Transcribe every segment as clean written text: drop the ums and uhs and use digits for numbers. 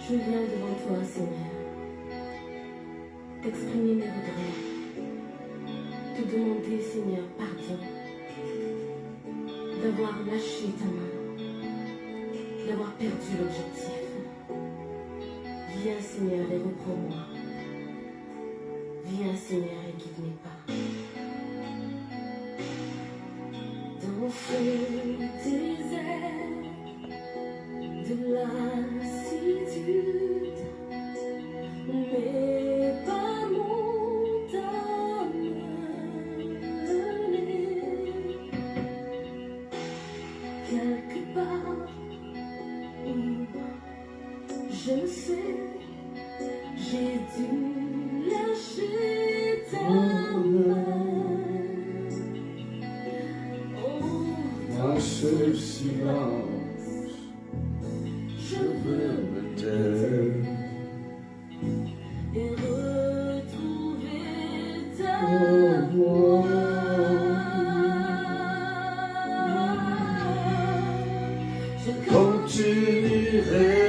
Je viens devant toi, Seigneur, t'exprimer mes regrets, te demander, Seigneur, pardon, d'avoir lâché ta main, d'avoir perdu l'objectif. Viens, Seigneur, et reprends-moi. Viens, Seigneur, et guide mes pas. Dans ce désert de lassitude, mes pas m'ont amené quelque part où je ne sais, j'ai dû lâcher ta main. Dans ce silence, je veux me taire Et retrouver ta voix. Je Continuerai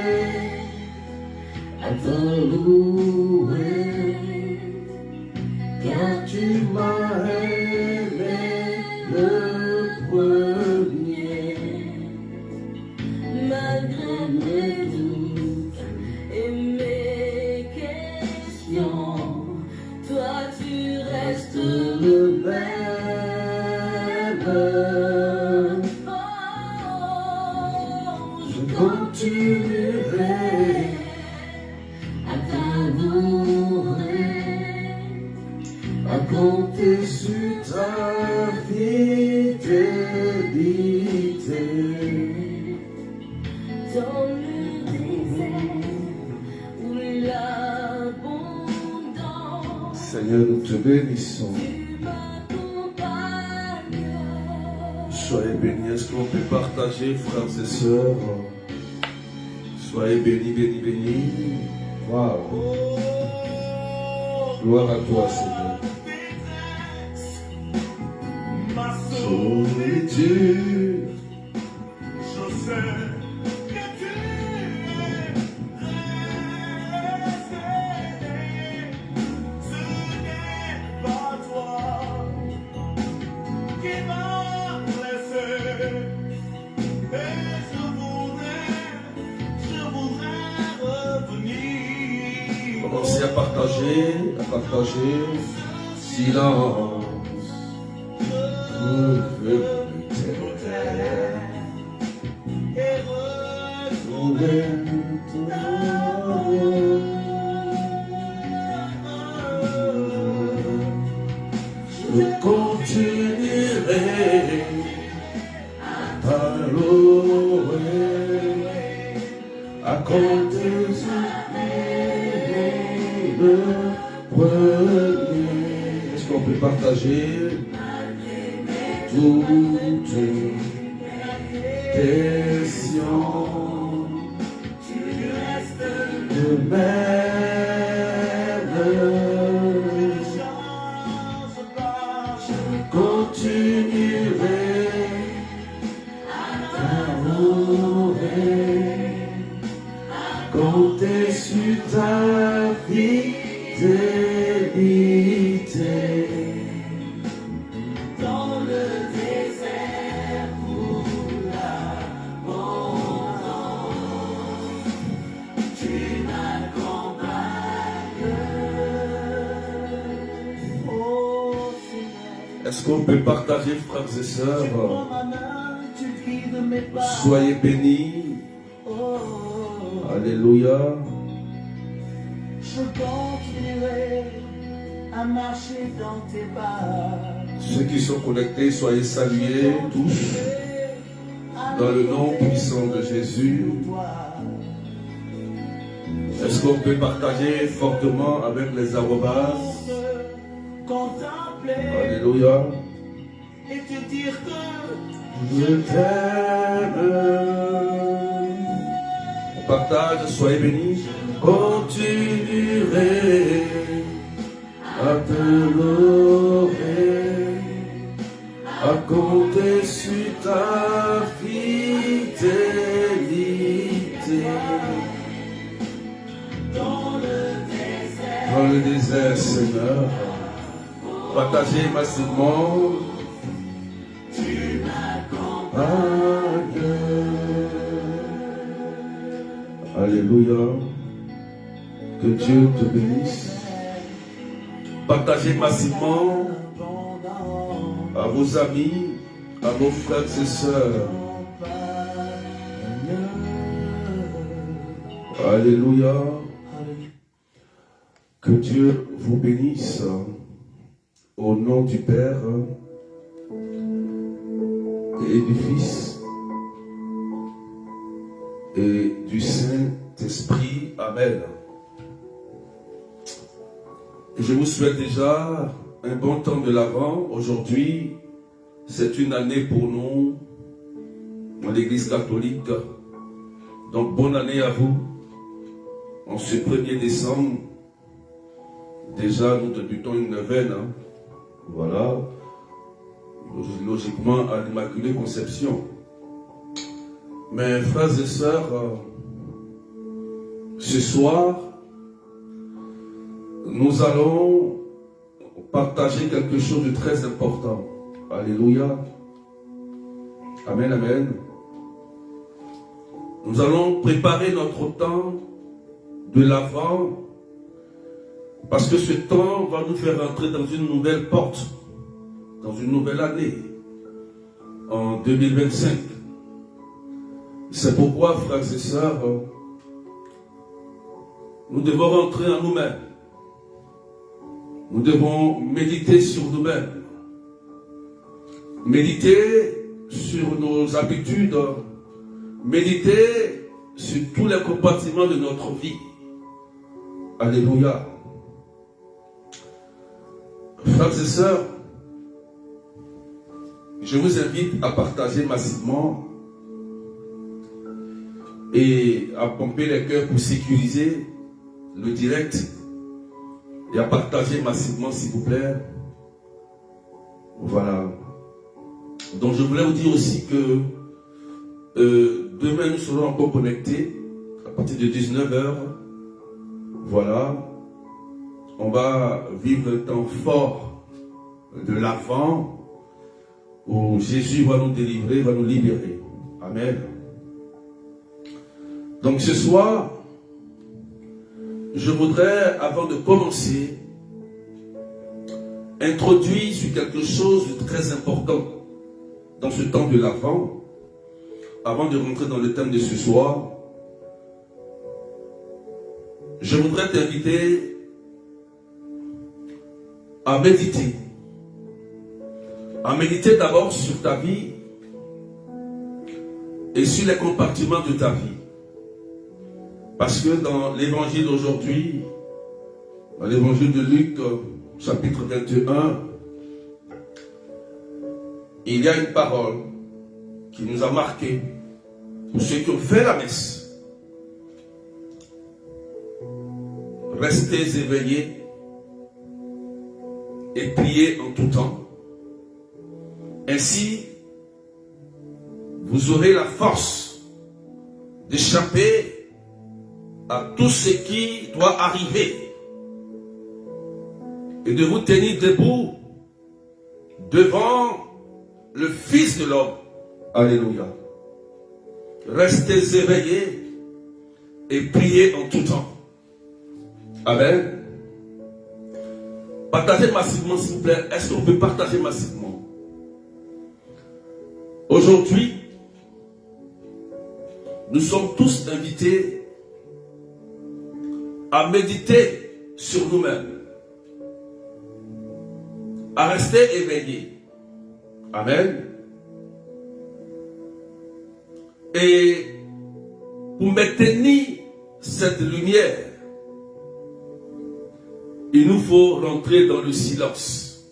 à te louer, car tu m'as aimé le premier. malgré mes doutes et mes questions, toi tu restes Le même, je continuerai à t'adorer. à compter sur ta fidélité. Dans le désert où l'abondance Seigneur, nous te bénissons. tu m'accompagnes. Soyez bénis. Est-ce qu'on peut partager, frères et sœurs? Soyez bénis, bénis, bénis. Waouh. Gloire à toi, Seigneur. Ma Solitude, je sais que tu es resté. Ce n'est pas toi qui m'as laissé. Et je voudrais revenir. commencez à partager, Silence. Je veux me taire. Et retrouver Je continuerai à louer, à compter sur le premier. Est-ce qu'on peut partager toutes questions? tu restes Le même. change pas. Continuerai à louer, compter sur ta fidélité. Dans le désert pour l'abondance, tu m'accompagnes. Oh Seigneur, Est-ce qu'on peut partager, frères et tu sœurs? prends ma main, tu guides mes pas. Soyez bénis. Oh, Alléluia. je continuerai à marcher dans tes pas. Ceux qui sont connectés, soyez salués tous dans le nom puissant de Jésus. Est-ce qu'on peut partager fortement avec les arrobas? Contempler Alléluia. et te dire que Je t'aime. On partage, soyez bénis. Continuerai à te louer, à compter sur ta fidélité. disais, Seigneur, partagez massivement. Alléluia. Que Dieu te bénisse. Partagez massivement à vos amis, à vos frères et sœurs. Alléluia. Que Dieu vous bénisse au nom du Père et du Fils et du Saint-Esprit. Amen. Je vous souhaite déjà un bon temps de l'Avent. Aujourd'hui, c'est une année pour nous, dans l'Église catholique. Donc, bonne année à vous. En ce 1er décembre, déjà, nous débutons une neuvaine. Voilà. Logiquement, à l'Immaculée Conception. Mes frères et sœurs, ce soir, nous allons partager quelque chose de très important. Alléluia. Amen, amen. Nous allons préparer notre temps de l'Avent, parce que ce temps va nous faire entrer dans une nouvelle porte, dans une nouvelle année, en 2025. C'est pourquoi, frères et sœurs, nous devons rentrer en nous-mêmes. Nous devons méditer sur nous-mêmes. Méditer sur nos habitudes. Méditer sur tous les compartiments de notre vie. Alléluia. Frères et sœurs, je vous invite à partager massivement et à pomper les cœurs pour sécuriser le direct et à partager massivement, s'il vous plaît. Voilà. Donc je voulais vous dire aussi que demain nous serons encore connectés à partir de 19h. Voilà. On va vivre un temps fort de l'Avent où Jésus va nous délivrer, va nous libérer. Amen. Donc ce soir, je voudrais, avant de commencer, introduire sur quelque chose de très important dans ce temps de l'Avent. Avant de rentrer dans le thème de ce soir, je voudrais t'inviter à méditer. À méditer d'abord sur ta vie et sur les compartiments de ta vie. Parce que dans l'évangile d'aujourd'hui, dans l'évangile de Luc, chapitre 21, il y a une parole qui nous a marqué pour ceux qui ont fait la messe. Restez éveillés et priez en tout temps. Ainsi, vous aurez la force d'échapper à tout ce qui doit arriver et de vous tenir debout devant le Fils de l'homme. Alléluia. Restez éveillés et priez en tout temps. Amen. Partagez massivement, s'il vous plaît. Est-ce qu'on peut partager massivement? Aujourd'hui, nous sommes tous invités à méditer sur nous-mêmes, à rester éveillés. Amen. Et pour maintenir cette lumière, il nous faut rentrer dans le silence.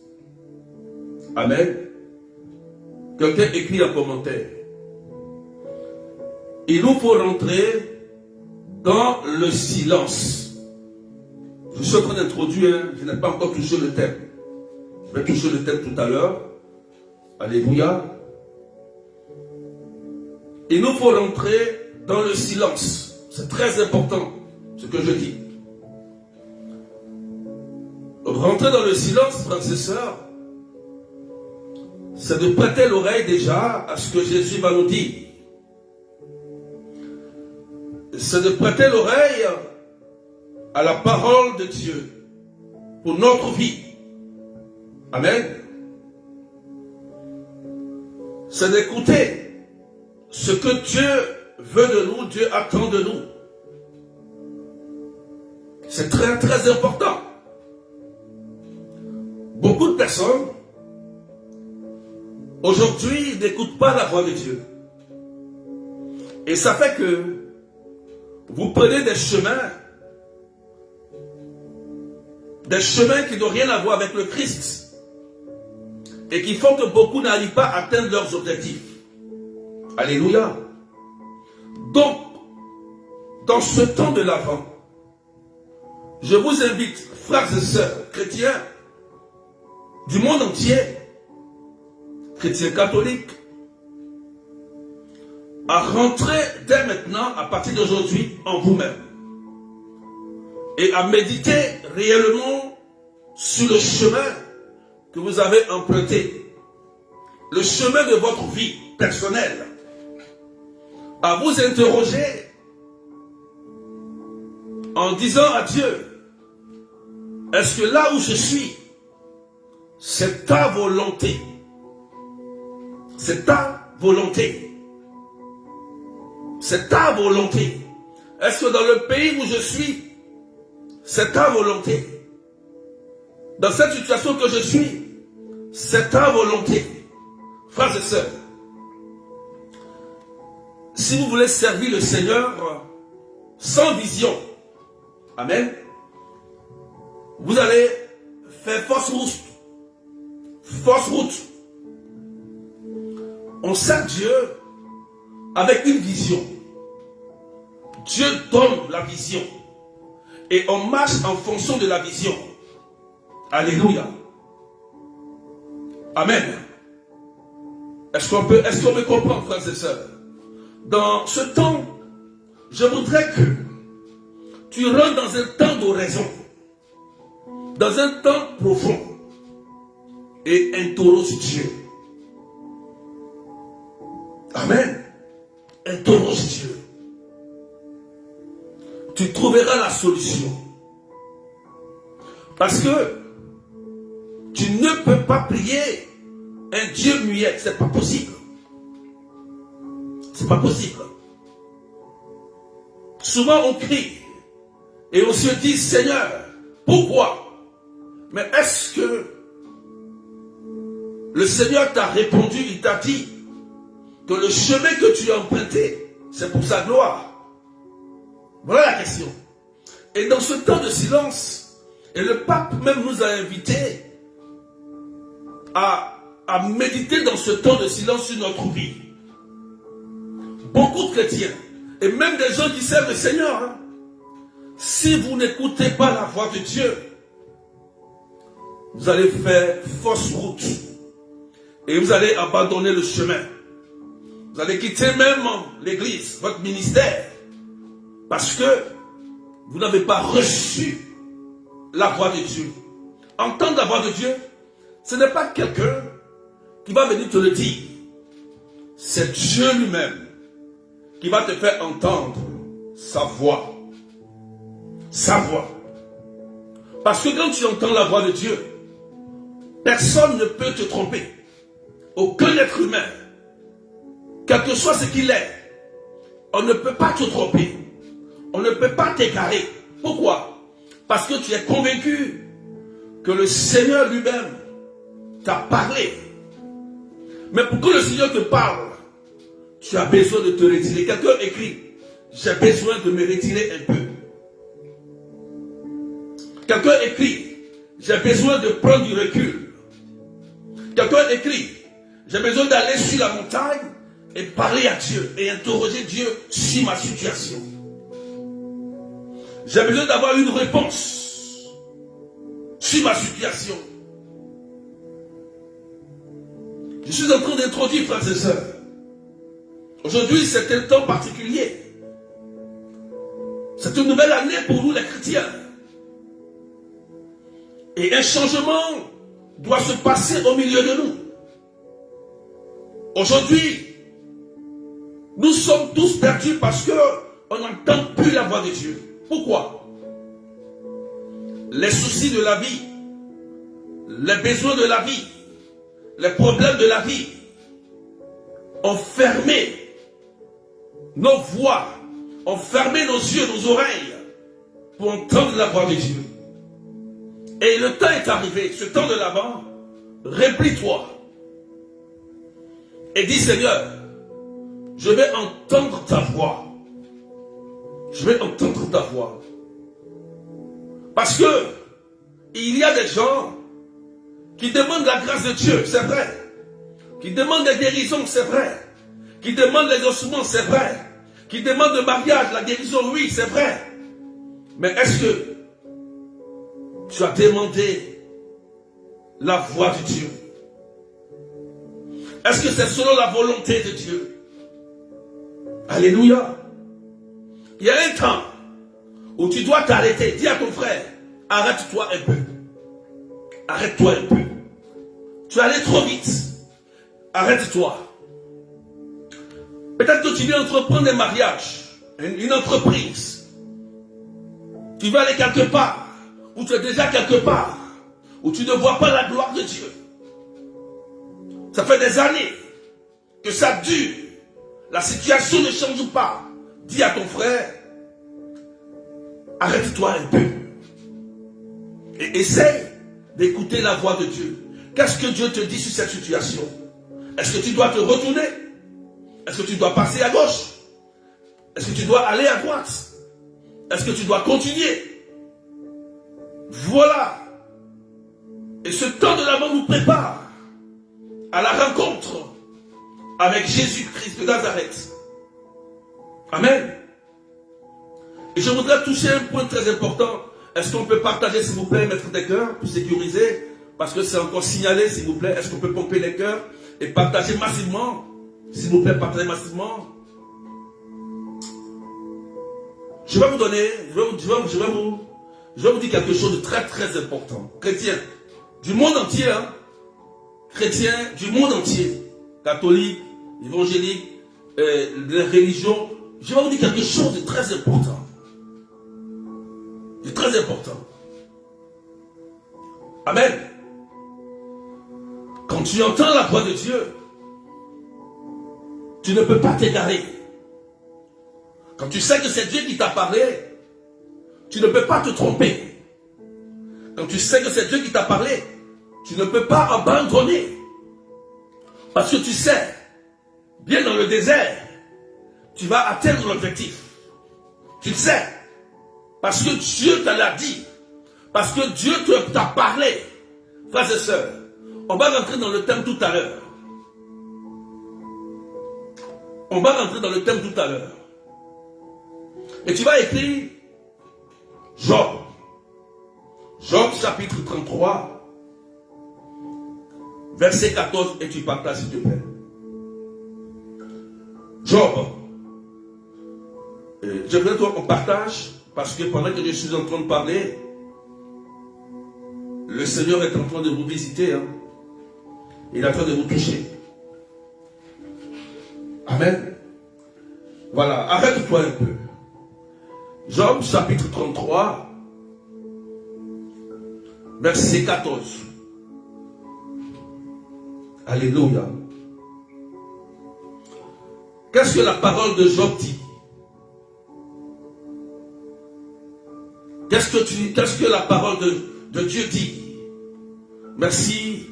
Amen. Quelqu'un écrit en commentaire. Il nous faut rentrer dans le silence. Je suis en train d'introduire, je n'ai pas encore touché le thème. Je vais toucher le thème tout à l'heure. Alléluia. Il nous faut rentrer dans le silence. C'est très important ce que je dis. Rentrer dans le silence, frères et sœurs, c'est de prêter l'oreille déjà à ce que Jésus va nous dire. C'est de prêter l'oreille à la parole de Dieu pour notre vie. Amen. C'est d'écouter ce que Dieu veut de nous, Dieu attend de nous. C'est très très important. Beaucoup de personnes aujourd'hui n'écoutent pas la voix de Dieu. Et ça fait que vous prenez des chemins qui n'ont rien à voir avec le Christ et qui font que beaucoup n'arrivent pas à atteindre leurs objectifs. Alléluia. Donc, dans ce temps de l'Avent, je vous invite, frères et sœurs chrétiens du monde entier, chrétiens catholiques, à rentrer dès maintenant, à partir d'aujourd'hui, en vous-même. Et à méditer réellement sur le chemin que vous avez emprunté. Le chemin de votre vie personnelle. À vous interroger en disant à Dieu, est-ce que là où je suis, c'est ta volonté? C'est ta volonté. C'est ta volonté. Est-ce que dans le pays où je suis, c'est ta volonté? Dans cette situation que je suis, c'est ta volonté. Frères et sœurs, si vous voulez servir le Seigneur sans vision, amen, vous allez faire fausse route. Fausse route. On sert Dieu avec une vision. Dieu donne la vision. Et on marche en fonction de la vision. Alléluia. Amen. Est-ce qu'on me comprend, frères et sœurs? Dans ce temps, je voudrais que tu rentres dans un temps d'oraison. Dans un temps profond. Et interroge Dieu. Amen. Interroge Dieu. Tu trouveras la solution. Parce que tu ne peux pas prier un Dieu muet. C'est pas possible. C'est pas possible. Souvent on crie et on se dit, Seigneur, pourquoi? Mais est-ce que le Seigneur t'a répondu, il t'a dit que le chemin que tu as emprunté, c'est pour sa gloire? Voilà la question. Et dans ce temps de silence, et le pape même nous a invités à méditer dans ce temps de silence sur notre vie. Beaucoup de chrétiens, et même des gens qui servent le Seigneur, hein, si vous n'écoutez pas la voix de Dieu, vous allez faire fausse route. Et vous allez abandonner le chemin. Vous allez quitter même l'église, votre ministère. Parce que vous n'avez pas reçu la voix de Dieu. Entendre la voix de Dieu, ce n'est pas quelqu'un qui va venir te le dire. C'est Dieu lui-même qui va te faire entendre sa voix. Sa voix. Parce que quand tu entends la voix de Dieu, personne ne peut te tromper. Aucun être humain, quel que soit ce qu'il est, on ne peut pas te tromper. On ne peut pas t'égarer. Pourquoi? Parce que tu es convaincu que le Seigneur lui-même t'a parlé. Mais pour que le Seigneur te parle, tu as besoin de te retirer. Quelqu'un écrit, j'ai besoin de me retirer un peu. Quelqu'un écrit, j'ai besoin de prendre du recul. Quelqu'un écrit, j'ai besoin d'aller sur la montagne et parler à Dieu et interroger Dieu sur ma situation. J'ai besoin d'avoir une réponse sur ma situation. Je suis en train d'introduire, frères et sœurs. Aujourd'hui, c'est un temps particulier. C'est une nouvelle année pour nous, les chrétiens. Et un changement doit se passer au milieu de nous. Aujourd'hui, nous sommes tous perdus parce qu'on n'entend plus la voix de Dieu. Pourquoi? Les soucis de la vie, les besoins de la vie, les problèmes de la vie ont fermé nos voix, ont fermé nos yeux, nos oreilles pour entendre la voix de Dieu. Et le temps est arrivé, ce temps de l'Avent, replie-toi et dis Seigneur, je vais entendre ta voix. Je vais entendre ta voix. Parce que il y a des gens qui demandent la grâce de Dieu, c'est vrai. Qui demandent des guérisons, c'est vrai. Qui demandent les ossements, c'est vrai. Qui demandent le mariage, la guérison, oui, c'est vrai. Mais est-ce que tu as demandé la voix de Dieu? Est-ce que c'est selon la volonté de Dieu? Alléluia. Il y a un temps où tu dois t'arrêter. Dis à ton frère, arrête-toi un peu. Arrête-toi un peu. Tu es allé trop vite. Arrête-toi. Peut-être que tu viens entreprendre un mariage, une entreprise. Tu vas aller quelque part, où tu es déjà quelque part, où tu ne vois pas la gloire de Dieu. Ça fait des années que ça dure. La situation ne change pas. Dis à ton frère, arrête-toi un peu. Et essaye d'écouter la voix de Dieu. Qu'est-ce que Dieu te dit sur cette situation? Est-ce que tu dois te retourner? Est-ce que tu dois passer à gauche? Est-ce que tu dois aller à droite? Est-ce que tu dois continuer? Voilà. Et ce temps de l'Avent nous prépare à la rencontre avec Jésus-Christ de Nazareth. Amen. Et je voudrais toucher un point très important. Est-ce qu'on peut partager, s'il vous plaît, mettre des cœurs pour sécuriser? Parce que c'est encore signalé, s'il vous plaît. Est-ce qu'on peut pomper les cœurs et partager massivement? S'il vous plaît, partagez massivement. Je vais vous donner, je vais vous dire quelque chose de très très important. Chrétiens du monde entier, hein? Chrétiens du monde entier, catholiques, évangéliques, les religions, je vais vous dire quelque chose de très important. De très important. Amen. Quand tu entends la voix de Dieu, tu ne peux pas t'égarer. Quand tu sais que c'est Dieu qui t'a parlé, tu ne peux pas te tromper. Quand tu sais que c'est Dieu qui t'a parlé, tu ne peux pas abandonner. Parce que tu sais, bien dans le désert, tu vas atteindre l'objectif. Tu le sais. Parce que Dieu te l'a dit. Parce que Dieu t'a parlé. Frères et sœurs, on va rentrer dans le thème tout à l'heure. On va rentrer dans le thème tout à l'heure. Et tu vas écrire Job. Job chapitre 33, verset 14, et tu partages s'il te plaît. Job. Je voudrais qu'on partage, parce que pendant que je suis en train de parler, le Seigneur est en train de vous visiter. Hein. Il est en train de vous toucher. Amen. Voilà, arrête-toi un peu. Job chapitre 33, verset 14. Alléluia. Qu'est-ce que la parole de Job dit? Qu'est-ce que la parole de Dieu dit? Merci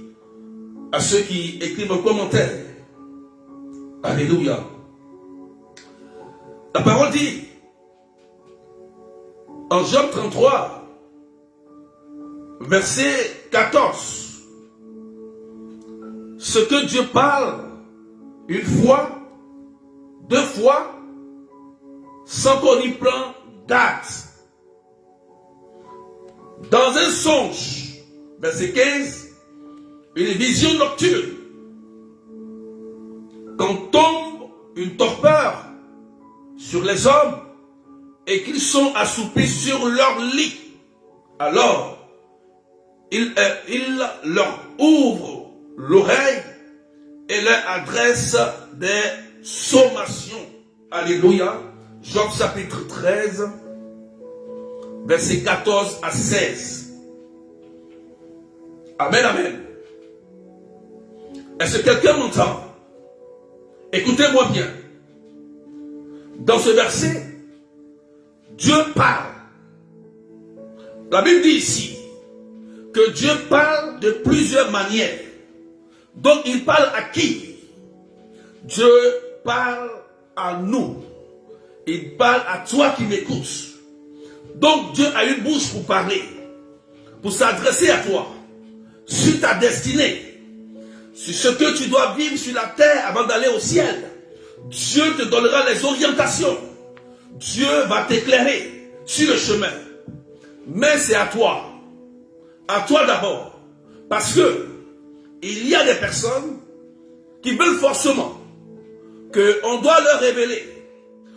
à ceux qui écrivent un commentaire. Alléluia. La parole dit, en Job 33, verset 14, ce que Dieu parle une fois, deux fois, sans qu'on y prenne date. Dans un songe, verset 15, une vision nocturne, quand tombe une torpeur sur les hommes et qu'ils sont assoupis sur leur lit, alors il leur ouvre l'oreille et leur adresse des sommations. Alléluia. Job chapitre 13, versets 14 à 16. Amen, amen. Est-ce que quelqu'un m'entend? Écoutez-moi bien. Dans ce verset, Dieu parle. La Bible dit ici que Dieu parle de plusieurs manières. Donc il parle à qui? Dieu parle à nous. Il parle à toi qui m'écoutes. Donc Dieu a une bouche pour parler, pour s'adresser à toi, sur ta destinée, sur ce que tu dois vivre sur la terre avant d'aller au ciel. Dieu te donnera les orientations. Dieu va t'éclairer sur le chemin. Mais c'est à toi d'abord. Parce que il y a des personnes qui veulent forcément qu'on doit leur révéler.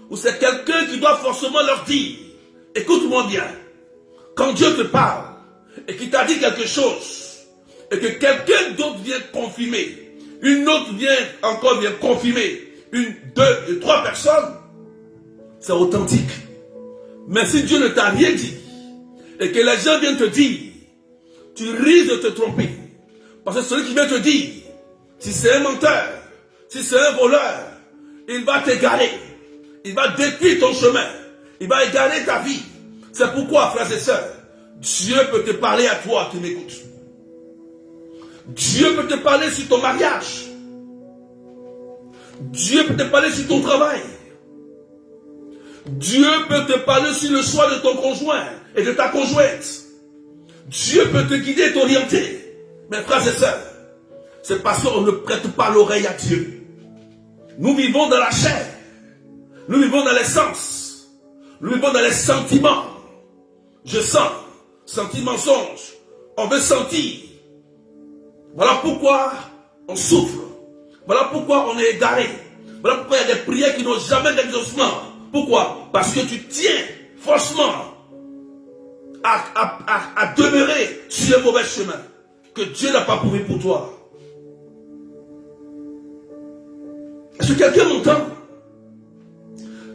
Ou c'est quelqu'un qui doit forcément leur dire, écoute-moi bien, quand Dieu te parle et qu'il t'a dit quelque chose et que quelqu'un d'autre vient confirmer, une autre vient confirmer, une, deux et trois personnes, c'est authentique. Mais si Dieu ne t'a rien dit et que les gens viennent te dire, tu risques de te tromper. Parce que celui qui vient te dire, si c'est un menteur, si c'est un voleur, il va t'égarer. Il va détruire ton chemin. Il va égarer ta vie. C'est pourquoi, frères et sœurs, Dieu peut te parler à toi qui m'écoutes. Dieu peut te parler sur ton mariage. Dieu peut te parler sur ton travail. Dieu peut te parler sur le choix de ton conjoint et de ta conjointe. Dieu peut te guider et t'orienter. Mais frères et sœurs, c'est parce qu'on ne prête pas l'oreille à Dieu. Nous vivons dans la chair. Nous vivons dans les sens. Nous vivons dans les sentiments. Je sens, senti mensonge. On veut sentir. Voilà pourquoi on souffre. Voilà pourquoi on est égaré. Voilà pourquoi il y a des prières qui n'ont jamais d'exaucement. Pourquoi? Parce que tu tiens forcément à demeurer sur le mauvais chemin que Dieu n'a pas pourvu pour toi. Est-ce que quelqu'un m'entend?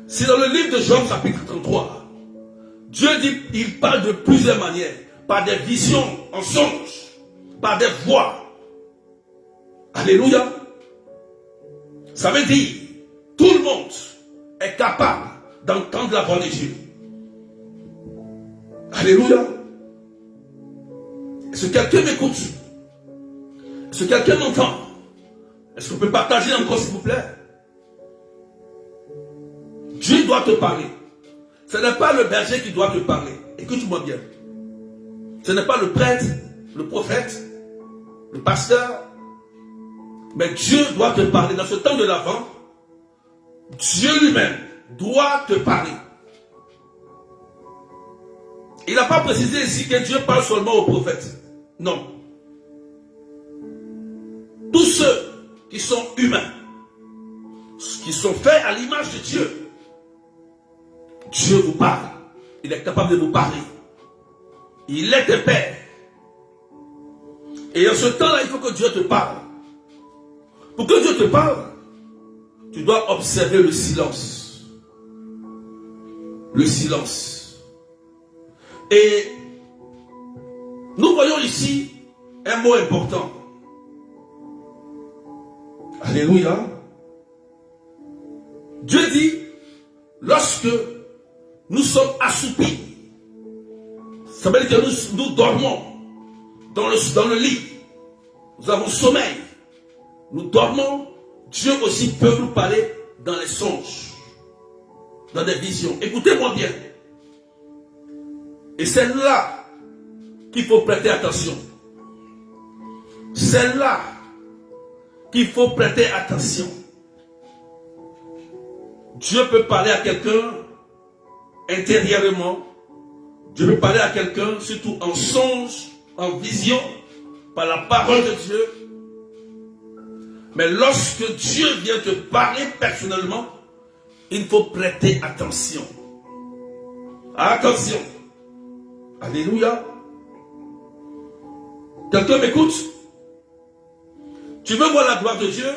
C'est dans le livre de Job chapitre 33. Dieu dit, il parle de plusieurs manières. Par des visions en songe. Par des voix. Alléluia. Ça veut dire, tout le monde est capable d'entendre la voix de Dieu. Alléluia. Est-ce que quelqu'un m'écoute? Est-ce que quelqu'un m'entend? Est-ce qu'on peut partager encore, s'il vous plaît? Dieu doit te parler. Ce n'est pas le berger qui doit te parler. Écoute-moi bien. Ce n'est pas le prêtre, le prophète, le pasteur. Mais Dieu doit te parler. Dans ce temps de l'Avent, Dieu lui-même doit te parler. Il n'a pas précisé ici que Dieu parle seulement aux prophètes. Non. Tous ceux qui sont humains, qui sont faits à l'image de Dieu, Dieu vous parle. Il est capable de vous parler. Il est tes pères. Et en ce temps-là, il faut que Dieu te parle. Pour que Dieu te parle, tu dois observer le silence. Le silence. Et nous voyons ici un mot important. Alléluia. Dieu dit, lorsque nous sommes assoupis, ça veut dire que nous dormons dans le lit. Nous avons sommeil. Nous dormons. Dieu aussi peut nous parler dans les songes, dans des visions. Écoutez-moi bien. Et c'est là qu'il faut prêter attention. C'est là qu'il faut prêter attention. Dieu peut parler à quelqu'un intérieurement. Dieu peut parler à quelqu'un surtout en songe, en vision, par la parole de Dieu. Mais lorsque Dieu vient te parler personnellement, il faut prêter attention. Attention. Alléluia. Quelqu'un m'écoute? Tu veux voir la gloire de Dieu?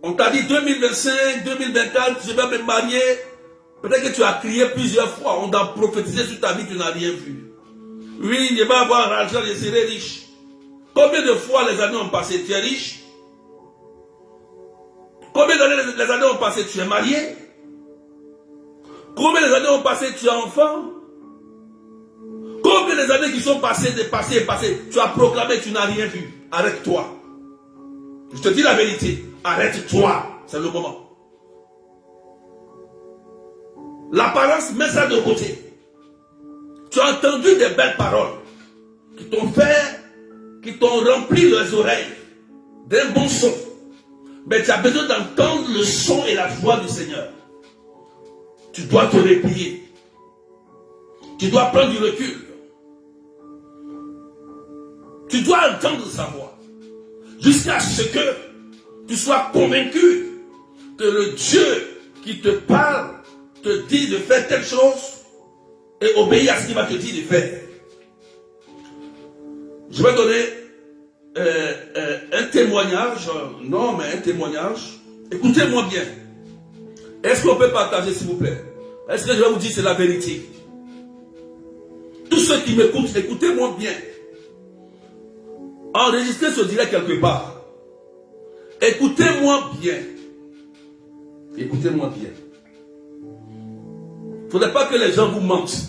On t'a dit 2025, 2024, je vais me marier. Peut-être que tu as crié plusieurs fois. On t'a prophétisé sur ta vie, tu n'as rien vu. Oui, je vais avoir l'argent, je serai riche. Combien de fois les années ont passé, tu es riche? Combien d'années les années ont passé, tu es marié? Combien les années ont passé, tu es enfant? Combien les années qui sont passées, passées, tu as proclamé, tu n'as rien vu? Arrête-toi. Je te dis la vérité. Arrête-toi. C'est le moment. L'apparence, mets ça de côté. Tu as entendu des belles paroles qui t'ont fait, qui t'ont rempli les oreilles d'un bon son. Mais tu as besoin d'entendre le son et la voix du Seigneur. Tu dois te replier. Tu dois prendre du recul. Tu dois entendre sa voix. Jusqu'à ce que tu sois convaincu que le Dieu qui te parle te dit de faire telle chose et obéir à ce qu'il va te dire de faire. Je vais donner un témoignage, non mais un témoignage. Écoutez-moi bien. Est-ce qu'on peut partager s'il vous plaît? Est-ce que je vais vous dire c'est la vérité? Tous ceux qui m'écoutent, écoutez-moi bien. Enregistrez ce direct quelque part. Écoutez-moi bien. Écoutez-moi bien. Il ne faudrait pas que les gens vous mentent.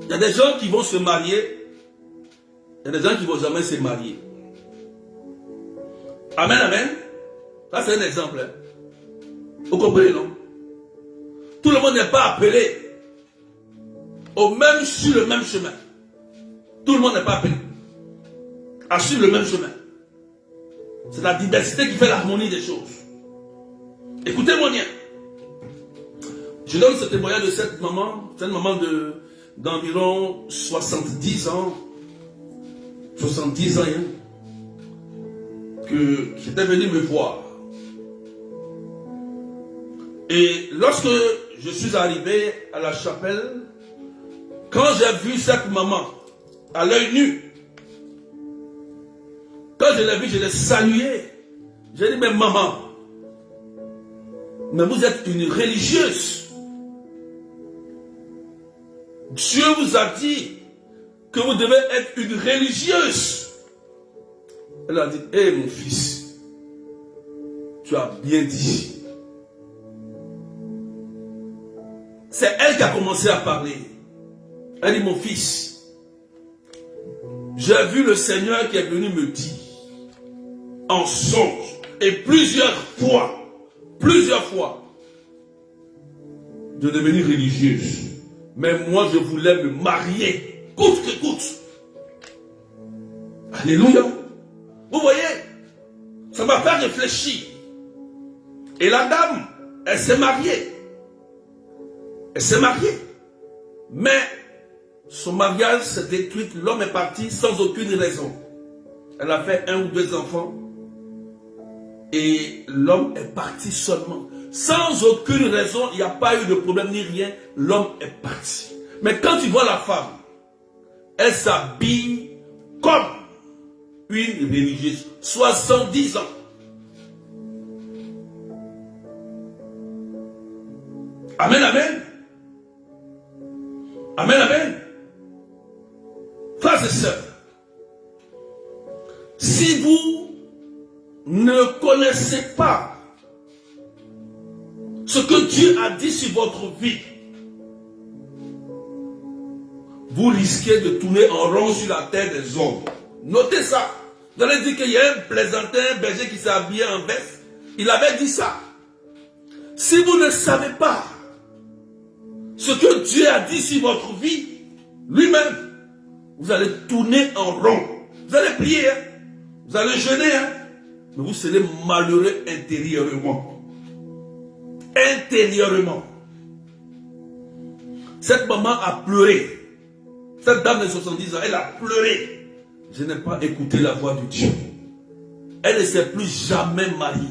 Il y a des gens qui vont se marier. Il y a des gens qui ne vont jamais se marier. Amen, amen. Ça c'est un exemple. Hein. Vous comprenez, non? Tout le monde n'est pas appelé sur le même chemin. Tout le monde n'est pas appelé à suivre le même chemin. C'est la diversité qui fait l'harmonie des choses. Écoutez-moi bien. Je donne ce témoignage de cette maman. C'est une maman d'environ 70 ans. 70 ans, hein, qui était venue me voir. Et lorsque je suis arrivé à la chapelle, quand j'ai vu cette maman à l'œil nu, quand je l'ai vue, je l'ai saluée. J'ai dit, mais maman, mais vous êtes une religieuse. Dieu vous a dit que vous devez être une religieuse. Elle a dit, hé mon fils, tu as bien dit. C'est elle qui a commencé à parler. Elle dit, mon fils, j'ai vu le Seigneur qui est venu me dire, en songe, et plusieurs fois, de devenir religieuse. Mais moi, je voulais me marier, coûte que coûte. Alléluia. Vous voyez, ça m'a fait réfléchir. Et la dame, elle s'est mariée. Elle s'est mariée. Mais son mariage s'est détruit. L'homme est parti sans aucune raison. Elle a fait 1 ou 2 enfants. Et l'homme est parti seulement. Sans aucune raison, il n'y a pas eu de problème ni rien. L'homme est parti. Mais quand tu vois la femme, elle s'habille comme une religieuse. 70 ans. Amen, amen. Amen, amen. Frères et sœurs, si vous ne connaissez pas ce que Dieu a dit sur votre vie, vous risquez de tourner en rond sur la terre des hommes. Notez ça. Vous allez dire qu'il y a un plaisantin, un berger qui s'est habillé en veste. Il avait dit ça. Si vous ne savez pas ce que Dieu a dit sur votre vie, lui-même, vous allez tourner en rond. Vous allez prier, hein? Vous allez jeûner, hein? Mais vous serez malheureux intérieurement. Intérieurement. Cette maman a pleuré. Cette dame de 70 ans, elle a pleuré. Je n'ai pas écouté la voix de Dieu. Elle ne s'est plus jamais mariée.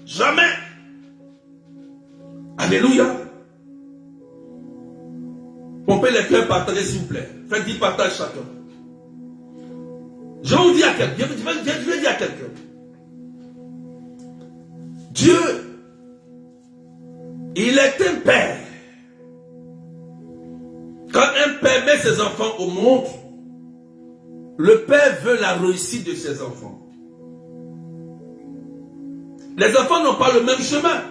Jamais. Alléluia. Pompez les cœurs, partagez s'il vous plaît. Faites 10 partages chacun. Je vais vous dire à quelqu'un, je vais dire à quelqu'un. Dieu, il est un père. Quand un père met ses enfants au monde, le père veut la réussite de ses enfants. Les enfants n'ont pas le même chemin.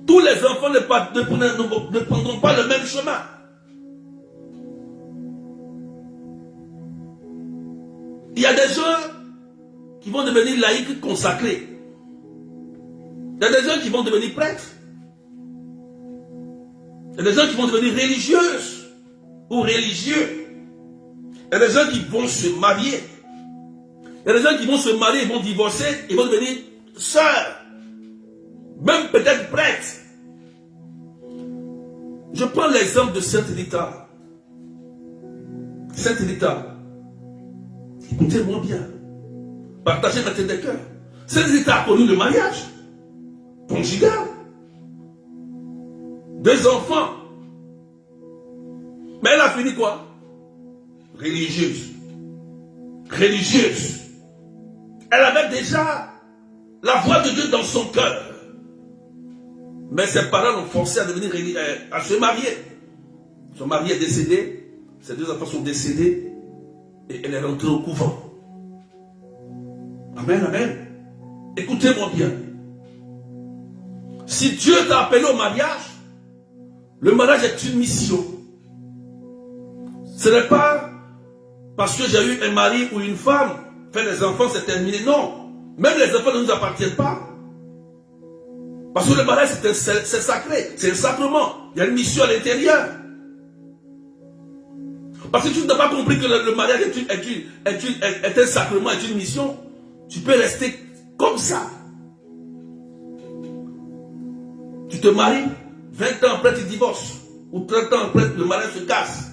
Tous les enfants ne prendront pas le même chemin. Il y a des gens qui vont devenir laïcs consacrés. Il y a des gens qui vont devenir prêtres. Il y a des gens qui vont devenir religieuses ou religieux. Il y a des gens qui vont se marier. Il y a des gens qui vont se marier, ils vont divorcer, ils vont devenir sœurs. Même peut-être prêtres. Je prends l'exemple de Sainte Rita. Sainte Rita. Écoutez-moi bien. Partagez ma tête de cœur. Sainte Rita a connu le mariage conjugal. 2 enfants. Mais elle a fini quoi? Religieuse. Religieuse. Elle avait déjà la voix de Dieu dans son cœur. Mais ses parents l'ont forcé à devenir à se marier. Son mari est décédé. Ses 2 enfants sont décédés. Et elle est rentrée au couvent. Amen, amen. Écoutez-moi bien. Si Dieu t'a appelé au mariage, le mariage est une mission. Ce n'est pas parce que j'ai eu un mari ou une femme, faire des enfants, c'est terminé. Non. Même les enfants ne nous appartiennent pas. Parce que le mariage, c'est sacré. C'est un sacrement. Il y a une mission à l'intérieur. Parce que tu n'as pas compris que le mariage est un sacrement, est une mission. Tu peux rester comme ça. Tu te maries, 20 ans après tu divorces. Ou 30 ans après le mariage se casse.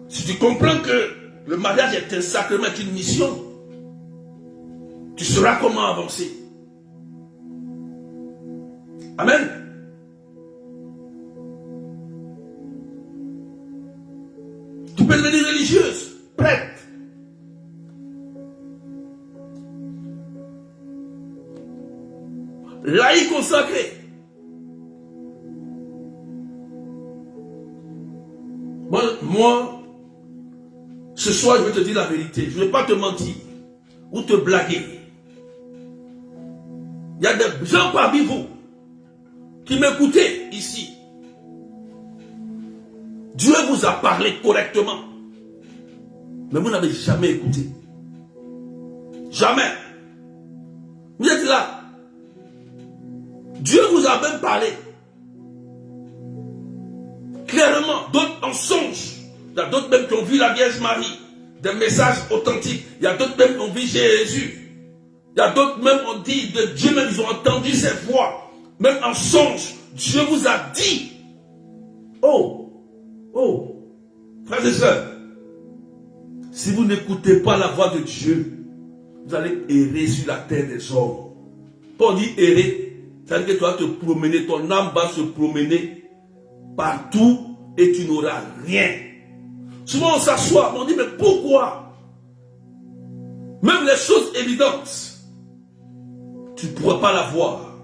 Si tu comprends que le mariage est un sacrement, est une mission, tu sauras comment avancer. Amen. Tu peux devenir religieuse, prête. Laïque consacré. Moi, ce soir, je vais te dire la vérité. Je ne vais pas te mentir ou te blaguer. Il y a des gens parmi vous qui m'écoutez ici. Dieu vous a parlé correctement. Mais vous n'avez jamais écouté. Jamais. Vous êtes là. Dieu vous a même parlé. Clairement, d'autres en songe. Il y a d'autres même qui ont vu la Vierge Marie. Des messages authentiques. Il y a d'autres même qui ont vu Jésus. Il y a d'autres même qui ont dit de Dieu, même ils ont entendu ses voix. Même en songe, Dieu vous a dit. Oh, frères et sœurs, si vous n'écoutez pas la voix de Dieu, vous allez errer sur la terre des hommes. Quand on dit errer, ça veut dire que tu vas te promener, ton âme va se promener partout et tu n'auras rien. Souvent on s'assoit, on dit mais pourquoi? Même les choses évidentes, tu ne pourras pas la voir.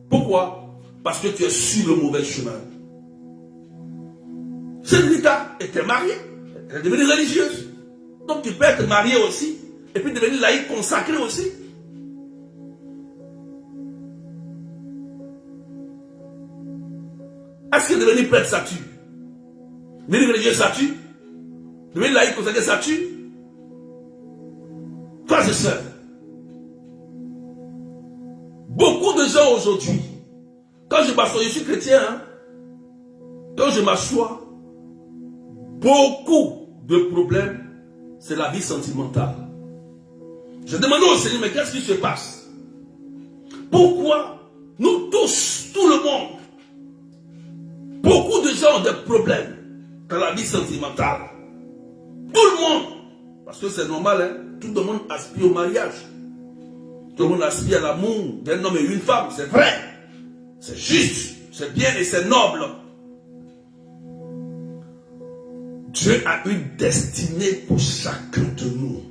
Pourquoi? Parce que tu es sur le mauvais chemin. Cette Rita était mariée, elle est devenue religieuse. Donc tu peux être marié aussi, et puis devenir laïque consacré aussi. Est-ce que devenir prêtre ça tue? Devenir religieux ça tue? Devenir laïque consacré ça tue? Frères et sœurs, beaucoup de gens aujourd'hui, quand je m'assois, je suis chrétien, hein, quand je m'assois, beaucoup de problèmes, c'est la vie sentimentale. Je demande au Seigneur, mais qu'est-ce qui se passe? Pourquoi nous tous, tout le monde, beaucoup de gens ont des problèmes dans la vie sentimentale? Tout le monde. Parce que c'est normal, hein? Tout le monde aspire au mariage. Tout le monde aspire à l'amour d'un homme et une femme. C'est vrai. C'est juste. C'est bien et c'est noble. Dieu a une destinée pour chacun de nous.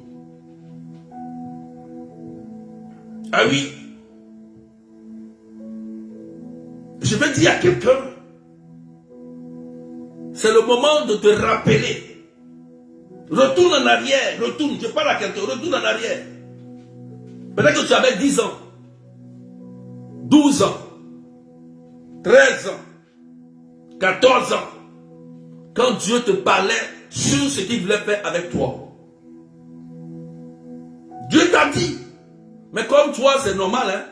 Ah oui. Je vais dire à quelqu'un, c'est le moment de te rappeler. Retourne en arrière, retourne, je parle à quelqu'un, retourne en arrière. Peut-être que tu avais 10 ans, 12 ans, 13 ans, 14 ans, quand Dieu te parlait sur ce qu'il voulait faire avec toi. Dieu t'a dit, mais comme toi c'est normal, hein.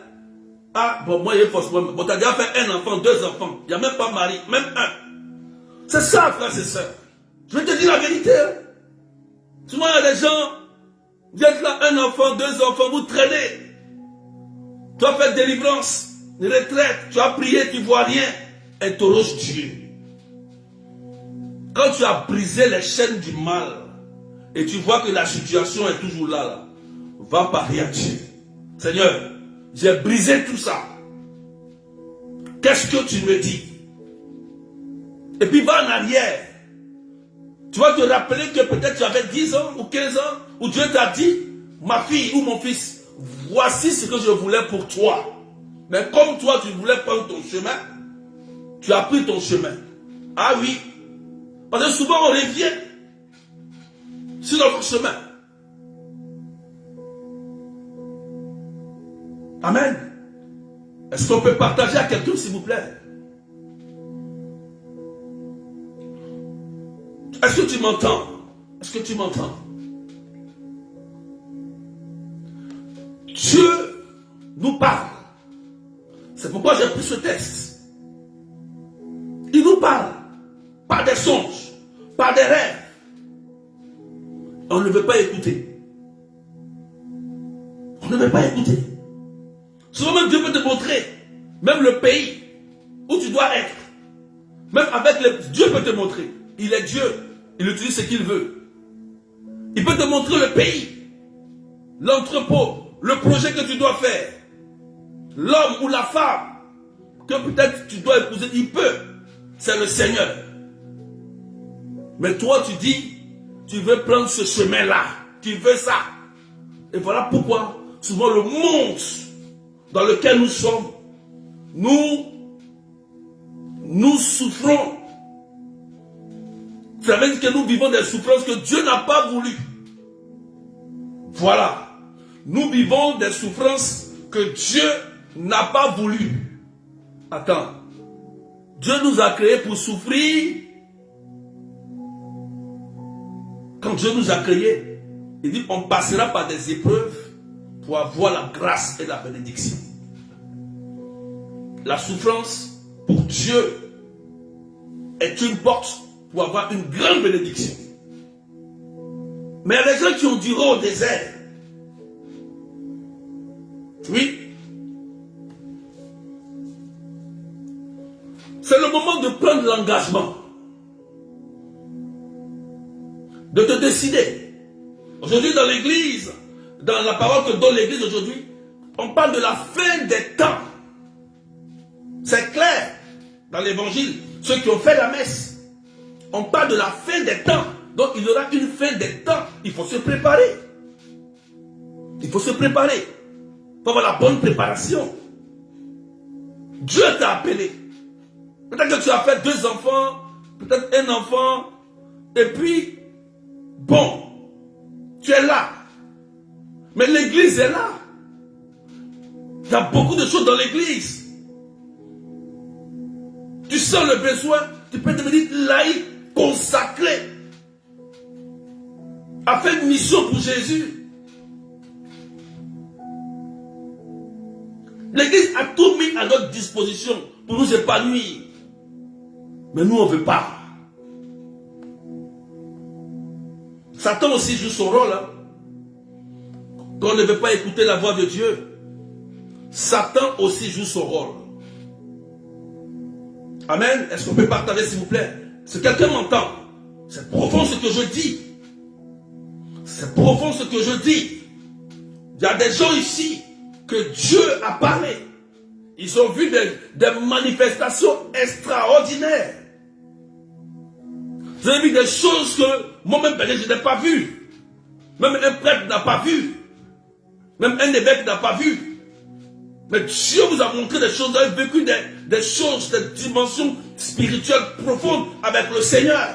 Ah, bon, moi, il est forcément. Bon, tu as déjà fait un enfant, 2 enfants. Il n'y a même pas mari, même un. C'est ça, frère, c'est ça. Je vais te dire la vérité. Hein. Souvent, il y a des gens, vous êtes là, un enfant, 2 enfants, vous traînez. Tu as fait délivrance, une retraite, tu as prié, tu ne vois rien. Interroge Dieu. Quand tu as brisé les chaînes du mal et tu vois que la situation est toujours là, va parler à Dieu. Seigneur, j'ai brisé tout ça. Qu'est-ce que tu me dis? Et puis va en arrière. Tu vas te rappeler que peut-être tu avais 10 ans ou 15 ans, où Dieu t'a dit, ma fille ou mon fils, voici ce que je voulais pour toi. Mais comme toi tu voulais prendre ton chemin, tu as pris ton chemin. Ah oui. Parce que souvent on revient sur notre chemin. Amen. Est-ce qu'on peut partager à quelqu'un, s'il vous plaît? Est-ce que tu m'entends? Est-ce que tu m'entends? Dieu nous parle. C'est pourquoi j'ai pris ce texte. Il nous parle par des songes, par des rêves. On ne veut pas écouter. On ne veut pas écouter. Souvent même Dieu peut te montrer, même le pays où tu dois être. Même avec Dieu peut te montrer. Il est Dieu. Il utilise ce qu'il veut. Il peut te montrer le pays, l'entrepôt, le projet que tu dois faire. L'homme ou la femme que peut-être tu dois épouser. Il peut. C'est le Seigneur. Mais toi tu dis, tu veux prendre ce chemin-là. Tu veux ça. Et voilà pourquoi souvent le monde dans lequel nous sommes, nous souffrons. Ça veut dire que nous vivons des souffrances que Dieu n'a pas voulu. Voilà. Nous vivons des souffrances que Dieu n'a pas voulu. Attends. Dieu nous a créés pour souffrir. Quand Dieu nous a créés, il dit on passera par des épreuves pour avoir la grâce et la bénédiction. La souffrance, pour Dieu, est une porte pour avoir une grande bénédiction. Mais il y a des gens qui ont duré au désert. Oui. C'est le moment de prendre l'engagement. De te décider. Aujourd'hui dans l'église, dans la parole que donne l'église aujourd'hui, on parle de la fin des temps. C'est clair dans l'évangile. Ceux qui ont fait la messe, on parle de la fin des temps. Donc il y aura une fin des temps. Il faut se préparer. Il faut se préparer. Il faut avoir la bonne préparation. Dieu t'a appelé. Peut-être que tu as fait 2 enfants, peut-être un enfant, et puis, bon, tu es là. Mais l'église est là. Il y a beaucoup de choses dans l'église. Tu sens le besoin, tu peux devenir laïque, consacré, à faire une mission pour Jésus. L'église a tout mis à notre disposition pour nous épanouir. Mais nous, on ne veut pas. Satan aussi joue son rôle. Hein. Quand on ne veut pas écouter la voix de Dieu, Satan aussi joue son rôle. Amen. Est-ce qu'on peut partager, s'il vous plaît? Si quelqu'un m'entend, c'est profond ce que je dis. C'est profond ce que je dis. Il y a des gens ici que Dieu a parlé. Ils ont vu des manifestations extraordinaires. Vous avez vu des choses que moi-même, je n'ai pas vues. Même un prêtre n'a pas vu. Même un évêque n'a pas vu. Mais Dieu vous a montré des choses, vous avez vécu des choses, des dimensions spirituelles profondes avec le Seigneur.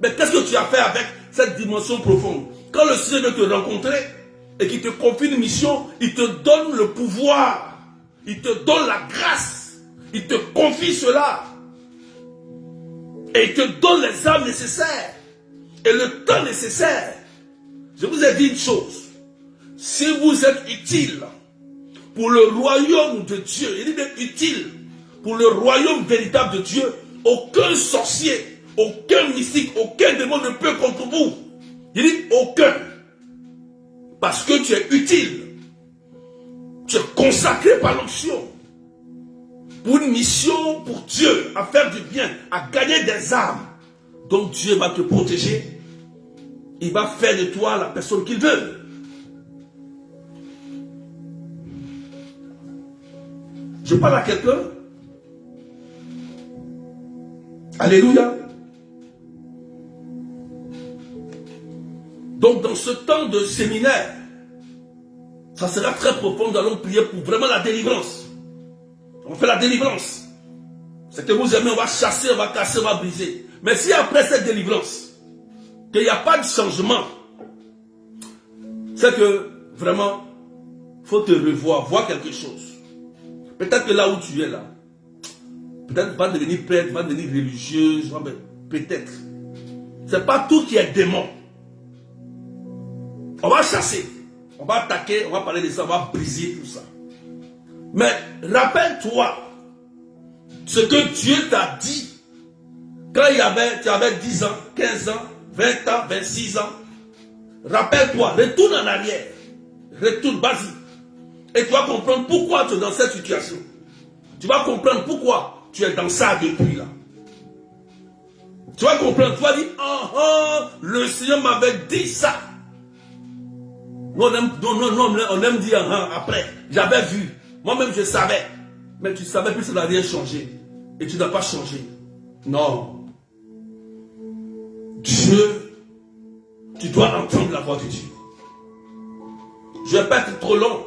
Mais qu'est-ce que tu as fait avec cette dimension profonde? Quand le Seigneur veut te rencontrer et qu'il te confie une mission, il te donne le pouvoir, il te donne la grâce, il te confie cela. Et il te donne les âmes nécessaires et le temps nécessaire. Je vous ai dit une chose. Si vous êtes utile pour le royaume de Dieu, il dit bien utile pour le royaume véritable de Dieu, aucun sorcier, aucun mystique, aucun démon ne peut contre vous. Il dit aucun. Parce que tu es utile. Tu es consacré par l'onction. Pour une mission pour Dieu, à faire du bien, à gagner des âmes. Donc Dieu va te protéger. Il va faire de toi la personne qu'il veut. Je parle à quelqu'un. Alléluia. Donc dans ce temps de séminaire, ça sera très profond. Nous allons prier pour vraiment la délivrance. On fait la délivrance. C'est que vous aimez, on va chasser, on va casser, on va briser. Mais si après cette délivrance, qu'il n'y a pas de changement, c'est que vraiment, il faut te revoir, voir quelque chose. Peut-être que là où tu es là, peut-être va devenir prêtre, va devenir religieuse, peut-être. C'est pas tout qui est démon. On va chasser, on va attaquer, on va parler de ça, on va briser tout ça. Mais rappelle-toi ce que Dieu t'a dit quand tu avais 10 ans, 15 ans, 20 ans, 26 ans. Rappelle-toi, retourne en arrière. Retourne, vas-y. Et tu vas comprendre pourquoi tu es dans cette situation. Tu vas comprendre pourquoi tu es dans ça depuis là. Tu vas comprendre, tu vas dire, le Seigneur m'avait dit ça. Nous, on aime dire après. J'avais vu. Moi-même, je savais. Mais tu savais plus, ça n'a rien changé. Et tu n'as pas changé. Non. Dieu, tu dois entendre la voix de Dieu. Je ne vais pas être trop long.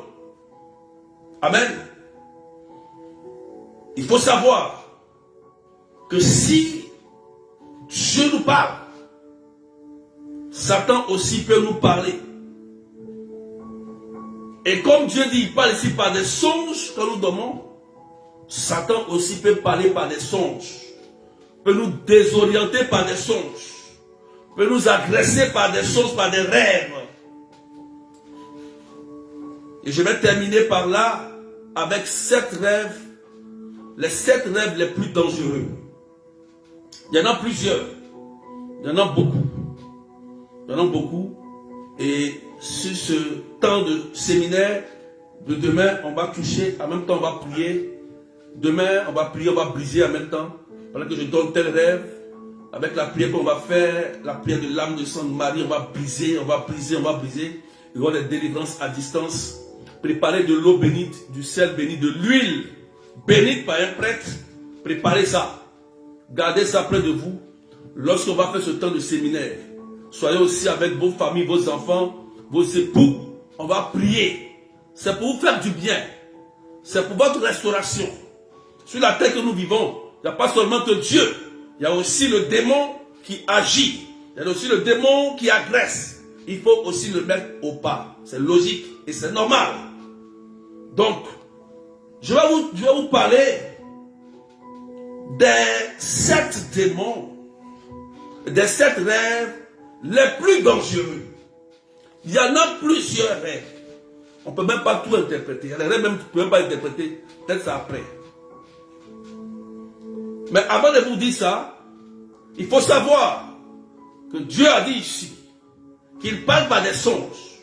Amen. Il faut savoir que si Dieu nous parle, Satan aussi peut nous parler. Et comme Dieu dit, il parle ici par des songes que nous dormons, Satan aussi peut parler par des songes, peut nous désorienter par des songes, peut nous agresser par des songes, par des rêves. Et je vais terminer par là avec 7 rêves, les 7 rêves les plus dangereux. Il y en a plusieurs, il y en a beaucoup, il y en a beaucoup. Et sur ce temps de séminaire de demain, on va toucher, en même temps on va prier. Demain, on va prier, on va briser en même temps. Pendant que je donne tel rêve, avec la prière qu'on va faire, la prière de l'âme de Sainte Marie, on va briser, on va briser, on va briser. Il y aura des délivrances à distance. Préparez de l'eau bénite, du sel béni, de l'huile bénite par un prêtre. Préparez ça. Gardez ça près de vous. Lorsqu'on va faire ce temps de séminaire, soyez aussi avec vos familles, vos enfants, vos époux. On va prier. C'est pour vous faire du bien. C'est pour votre restauration. Sur la terre que nous vivons, il n'y a pas seulement que Dieu. Il y a aussi le démon qui agit. Il y a aussi le démon qui agresse. Il faut aussi le mettre au pas. C'est logique et c'est normal. Donc, je vais vous parler des 7 démons, des 7 rêves les plus dangereux. Il y en a plusieurs rêves. On ne peut même pas tout interpréter. Il y a des rêves même que tu ne peux même pas interpréter. Peut-être ça après. Mais avant de vous dire ça, il faut savoir que Dieu a dit ici qu'il parle par des songes.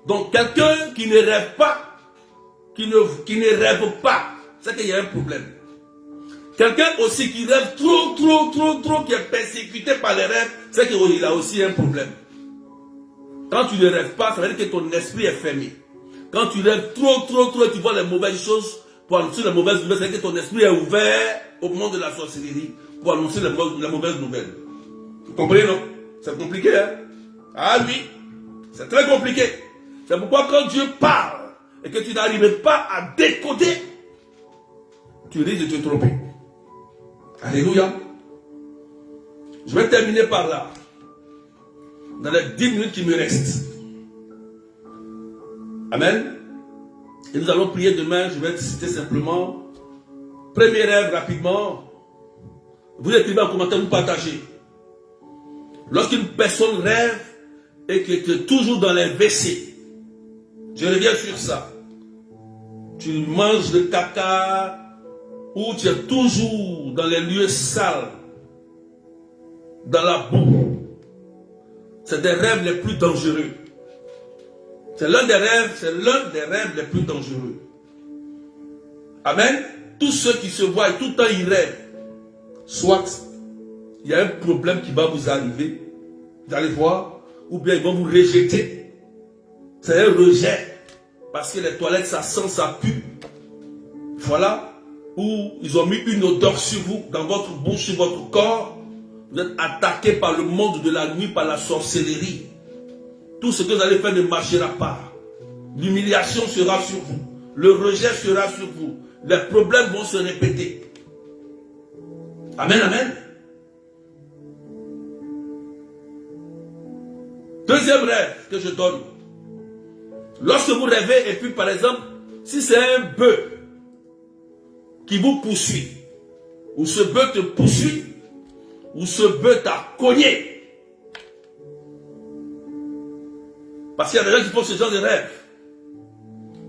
Donc quelqu'un qui ne rêve pas, qui ne rêve pas, c'est qu'il y a un problème. Quelqu'un aussi qui rêve trop, qui est persécuté par les rêves, c'est qu'il a aussi un problème. Quand tu ne rêves pas, ça veut dire que ton esprit est fermé. Quand tu rêves trop, et tu vois les mauvaises choses, pour annoncer les mauvaises nouvelles, c'est que ton esprit est ouvert au monde de la sorcellerie, pour annoncer les mauvaises nouvelles. comprenez, non? C'est compliqué, hein? Ah oui, c'est très compliqué. C'est pourquoi quand Dieu parle et que tu n'arrives pas à décoder, tu risques de te tromper. Alléluia. Je vais terminer par là. Dans les 10 minutes qui me restent. Amen. Et nous allons prier demain. Je vais citer simplement. Premier rêve rapidement. Vous écrivez en commentaire, vous partagez. Lorsqu'une personne rêve et que tu es toujours dans les WC, je reviens sur ça. Tu manges le caca ou tu es toujours dans les lieux sales, dans la boue. C'est des rêves les plus dangereux. C'est l'un des rêves les plus dangereux. Amen. Tous ceux qui se voient tout le temps ils rêvent. Soit il y a un problème qui va vous arriver, vous allez voir, ou bien ils vont vous rejeter. C'est un rejet. Parce que les toilettes, ça sent, ça pue. Voilà. Ou ils ont mis une odeur sur vous, dans votre bouche, sur votre corps. Vous êtes attaqué par le monde de la nuit, par la sorcellerie. Tout ce que vous allez faire ne marchera pas. L'humiliation sera sur vous. Le rejet sera sur vous. Les problèmes vont se répéter. Amen, amen. Deuxième rêve que je donne. Lorsque vous rêvez, et puis par exemple, si c'est un bœuf qui vous poursuit, ou ce bœuf te poursuit, ou ce bœuf t'a cogné. Parce qu'il y a des gens qui font ce genre de rêve.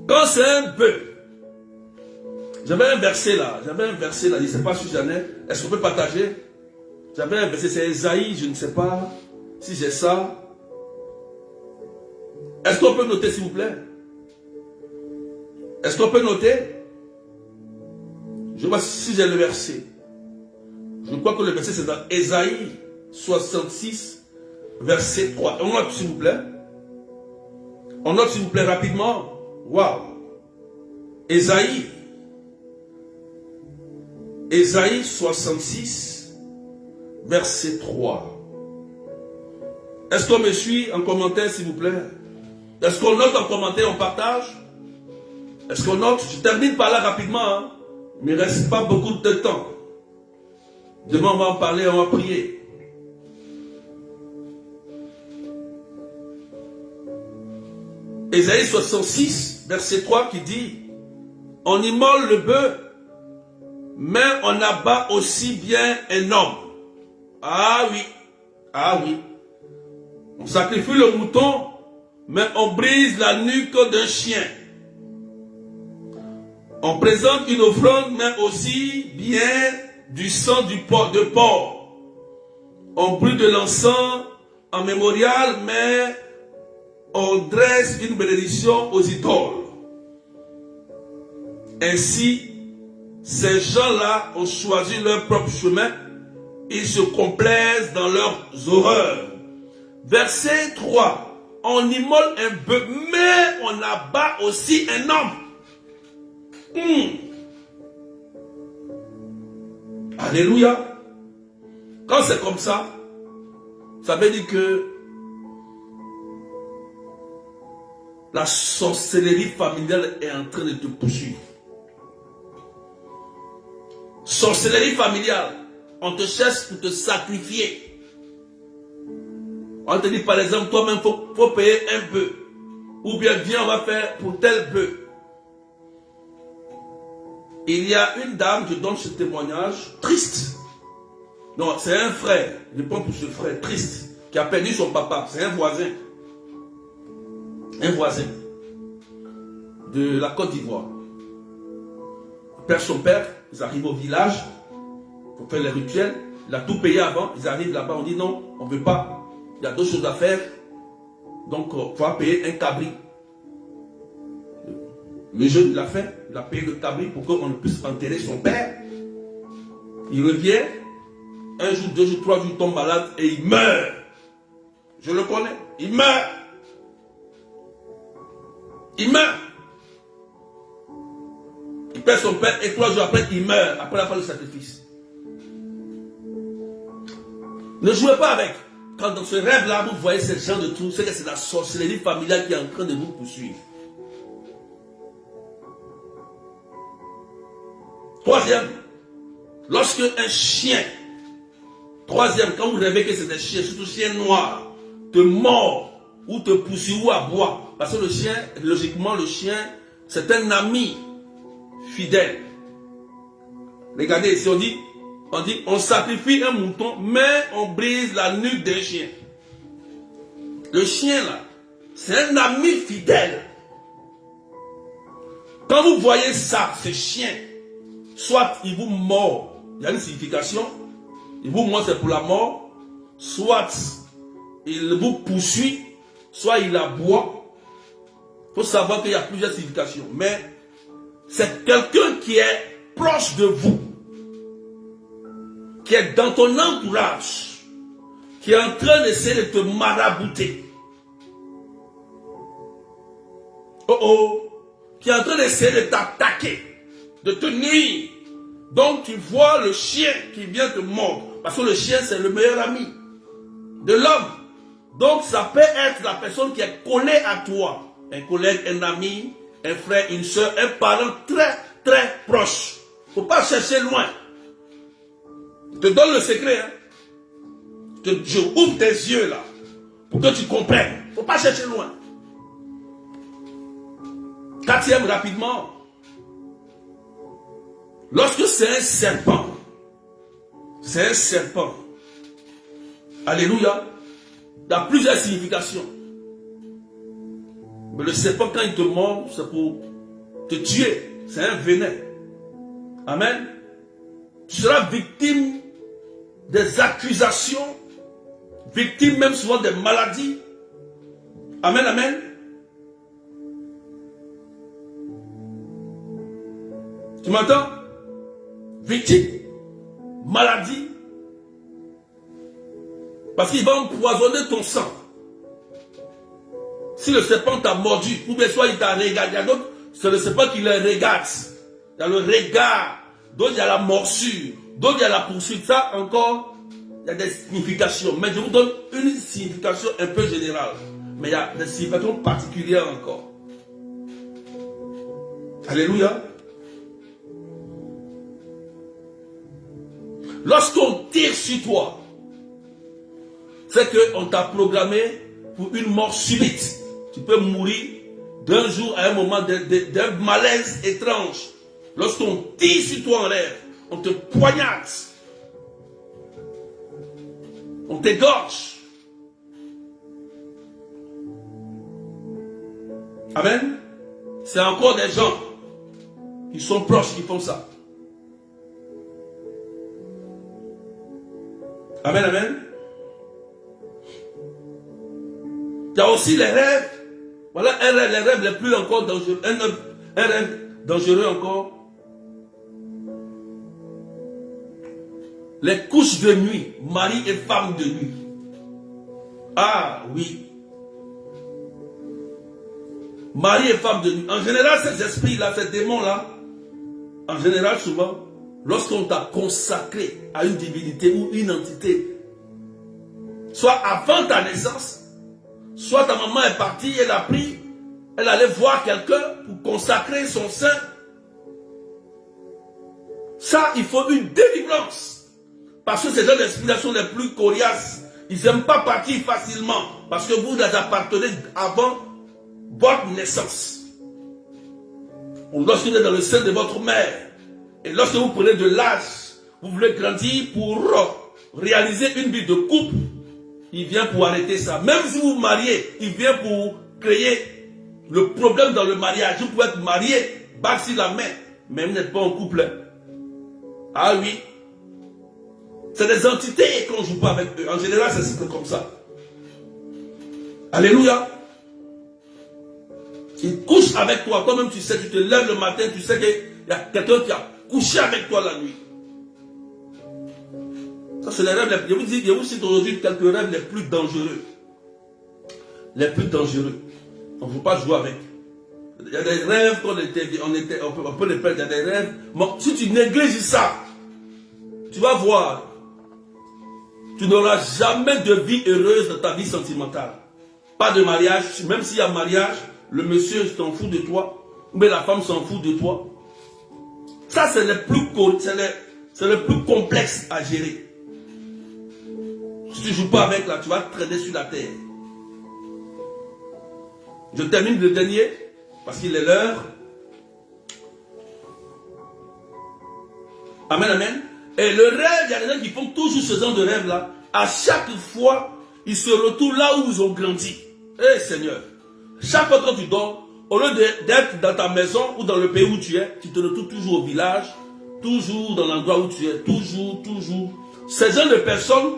Quand c'est un bœuf, j'avais un verset là, je ne sais pas si j'en ai. Est-ce qu'on peut partager? J'avais un verset, c'est Esaïe, je ne sais pas si j'ai ça. Est-ce qu'on peut noter s'il vous plaît? Est-ce qu'on peut noter? Je vois si j'ai le verset. Je crois que le verset c'est dans Esaïe 66, verset 3. On note s'il vous plaît. On note s'il vous plaît rapidement. Waouh. Esaïe 66, verset 3. Est-ce qu'on me suit en commentaire s'il vous plaît? Est-ce qu'on note en commentaire, on partage? Est-ce qu'on note? Je termine par là rapidement. Hein? Il ne reste pas beaucoup de temps. Demain on va en parler, on va prier. Ésaïe 66, verset 3 qui dit: on immole le bœuf, mais on abat aussi bien un homme. Ah oui, ah oui. On sacrifie le mouton, mais on brise la nuque d'un chien. On présente une offrande, mais aussi bien du sang de porc. On brûle de l'encens en mémorial, mais on dresse une bénédiction aux idoles. Ainsi, ces gens-là ont choisi leur propre chemin. Ils se complaisent dans leurs horreurs. Verset 3. On immole un bœuf, mais on abat aussi un homme. Alléluia. Quand c'est comme ça veut dire que la sorcellerie familiale est en train de te poursuivre. Sorcellerie familiale. On te cherche pour te sacrifier. On te dit par exemple, toi-même, faut payer un bœuf. Ou bien, viens, on va faire pour tel bœuf. Il y a une dame, je donne ce témoignage, triste. Non, c'est un frère, je prends pour ce frère, triste, qui a perdu son papa. C'est un voisin. Un voisin de la Côte d'Ivoire. Il perd son père, ils arrivent au village pour faire les rituels. Il a tout payé avant, ils arrivent là-bas, on dit non, on ne veut pas. Il y a d'autres choses à faire. Donc, il faut payer un cabri. Le jeune l'a fait, il a payé le cabri pour qu'on puisse enterrer son père. Il revient, un jour, 2 jours, 3 jours, il tombe malade et il meurt. Je le connais, il meurt. Il meurt. Il perd son père et 3 jours après, il meurt, après la fin du sacrifice. Ne jouez pas avec. Quand dans ce rêve-là, vous voyez ce genre de trucs, c'est que c'est la sorcellerie familiale qui est en train de vous poursuivre. Troisième, lorsque un chien, troisième, quand vous rêvez que c'est un chien, surtout un chien noir, te mord ou te poursuit ou aboie, parce que le chien, logiquement, le chien, c'est un ami fidèle. Regardez ici, on sacrifie un mouton, mais on brise la nuque d'un chien. Le chien là, c'est un ami fidèle. Quand vous voyez ça, ce chien, soit il vous mord, il y a une signification, il vous mord c'est pour la mort, soit il vous poursuit, soit il aboie. Il faut savoir qu'il y a plusieurs significations, mais c'est quelqu'un qui est proche de vous, qui est dans ton entourage, qui est en train d'essayer de te marabouter. Qui est en train d'essayer de t'attaquer, de te nuire. Donc tu vois le chien qui vient te mordre, parce que le chien c'est le meilleur ami de l'homme. Donc ça peut être la personne qui est collée à toi, un collègue, un ami, un frère, une soeur, un parent très très proche. Il ne faut pas chercher loin. Je te donne le secret. Je ouvre tes yeux là pour que tu comprennes. Il ne faut pas chercher loin. Quatrième, rapidement. Lorsque c'est un serpent. C'est un serpent. Alléluia. Il y a plusieurs significations. Mais le serpent, quand il te mord, c'est pour te tuer. C'est un venin. Amen. Tu seras victime des accusations, victime même souvent des maladies. Amen, amen. Tu m'entends? Victime, maladie. Parce qu'il va empoisonner ton sang. Si le serpent t'a mordu, ou bien soit il t'a regardé, il y a d'autres, c'est le serpent qui le regarde. Il y a le regard, d'autres il y a la morsure, d'autres il y a la poursuite. Ça encore, il y a des significations. Mais je vous donne une signification un peu générale. Mais il y a des significations particulières encore. Alléluia. Lorsqu'on tire sur toi, c'est qu'on t'a programmé pour une mort subite. Tu peux mourir d'un jour à un moment d'un malaise étrange. Lorsqu'on tire sur toi en rêve, on te poignarde, on t'égorge. Amen. C'est encore des gens qui sont proches qui font ça. Amen, amen. Il y a aussi les rêves. Voilà un rêve, les rêves les plus encore dangereux. Un rêve dangereux encore. Les couches de nuit, mari et femme de nuit. Ah oui. Mari et femme de nuit. En général, ces esprits-là, ces démons-là, en général, souvent, lorsqu'on t'a consacré à une divinité ou une entité, soit avant ta naissance, soit ta maman est partie, elle a pris, elle allait voir quelqu'un pour consacrer son sein. Ça, il faut une délivrance. Parce que ces gens d'esprit sont les plus coriaces. Ils n'aiment pas partir facilement. Parce que vous les appartenez avant votre naissance. Ou lorsque vous êtes dans le sein de votre mère, et lorsque vous prenez de l'âge, vous voulez grandir pour réaliser une vie de couple, il vient pour arrêter ça. Même si vous vous mariez, il vient pour créer le problème dans le mariage. Vous pouvez être marié, battre sur la main, mais vous n'êtes pas en couple. Ah oui. C'est des entités qu'on ne joue pas avec eux. En général, c'est comme ça. Alléluia. Ils couchent avec toi. Toi-même, tu sais, tu te lèves le matin, tu sais qu'il y a quelqu'un qui a couché avec toi la nuit. Ça, c'est les rêves. Je vous cite aujourd'hui quelques rêves les plus dangereux. Les plus dangereux. On ne peut pas jouer avec. Il y a des rêves qu'on on peut les perdre. Il y a des rêves. Bon, si tu négliges ça, tu vas voir. Tu n'auras jamais de vie heureuse dans ta vie sentimentale. Pas de mariage, même s'il y a mariage, le monsieur s'en fout de toi, mais la femme s'en fout de toi. Ça, c'est le plus complexe à gérer. Si tu ne joues pas avec, là, tu vas traîner sur la terre. Je termine le dernier, parce qu'il est l'heure. Amen, amen. Et le rêve, il y a des gens qui font toujours ce genre de rêve-là. À chaque fois, ils se retrouvent là où ils ont grandi. Eh Seigneur, chaque fois que tu dors, au lieu d'être dans ta maison ou dans le pays où tu es, tu te retrouves toujours au village, toujours dans l'endroit où tu es, toujours. Ces gens de personnes,